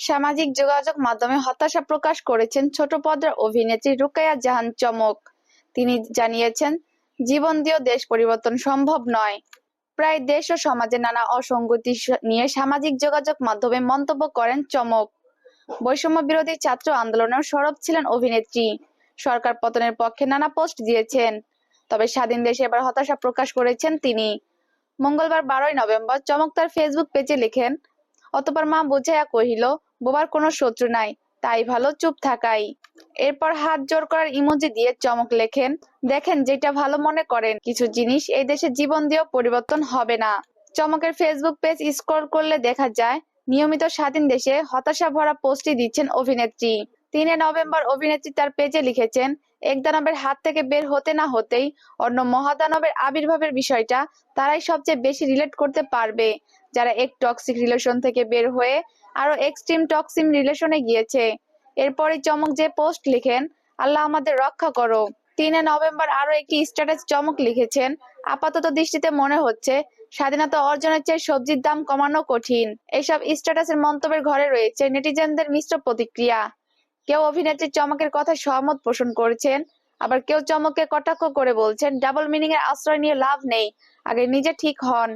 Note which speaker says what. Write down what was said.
Speaker 1: সামাজিক যোগাযোগ মাধ্যমে হতাশা প্রকাশ করেছেন ছোট পর্দার অভিনেত্রী রুকাইয়া জাহান চমক। তিনি জানিয়েছেন, জীবন দিয়েও দেশ পরিবর্তন সম্ভব নয়। প্রায় দেশ ও সমাজে নানা অসঙ্গতি নিয়ে সামাজিক যোগাযোগ মাধ্যমে মন্তব্য করেন চমক। বৈষম্য বিরোধী ছাত্র আন্দোলনেও সরব ছিলেন অভিনেত্রী। সরকার পতনের পক্ষে নানা পোস্ট দিয়েছেন। তবে স্বাধীন দেশে এবার হতাশা প্রকাশ করেছেন তিনি। মঙ্গলবার 12ই নভেম্বর চমক তার ফেসবুক পেজে লেখেন, অতঃপর মা বুঝাইয়া কহিল, বোবার কোনো শত্রু নাই, তাই ভালো চুপ থাকাই। এরপর হাত জোর করার ইমোজি দিয়ে চমক লেখেন, দেখেন যেটা ভালো মনে করেন, কিছু জিনিস এই দেশে জীবন দিয়েও পরিবর্তন হবে না। চমকের ফেসবুক পেজ স্ক্রল করলে দেখা যায়, নিয়মিত স্বাধীন দেশে হতাশা ভরা পোস্টই দিচ্ছেন অভিনেত্রী। 3 নভেম্বর অভিনেত্রী তার পেজে লিখেছেন, এক দানবের হাত থেকে বের হতে না হতেই অন্য মহাদানবের আবির্ভাবের বিষয়টা তারাই সবচেয়ে বেশি রিলেট করতে পারবে, যারা এক টক্সিক রিলেশন থেকে বের হয়ে আরো এক্সট্রিম টক্সিক রিলেশনে গিয়েছে। এরপরে চমক যে পোস্ট লিখেন, আল্লাহ আমাদের রক্ষা করো। 3 নভেম্বর আরো একটি স্ট্যাটাস চমক লিখেছেন, আপাতত দৃষ্টিতে মনে হচ্ছে স্বাধীনতা অর্জনের চেয়ে সবজির দাম কমানো কঠিন। এইসব স্ট্যাটাসের মন্তব্যের ঘরে রয়েছে নেটিজেনদের মিশ্র প্রতিক্রিয়া। কেউ অভিনেত্রী চমকের কথায় সহমত পোষণ করেছেন, আবার কেউ চমককে কটাক্ষ করে বলছেন, ডাবল মিনিং এর আশ্রয় নিয়ে লাভ নেই, আগে নিজে ঠিক হন।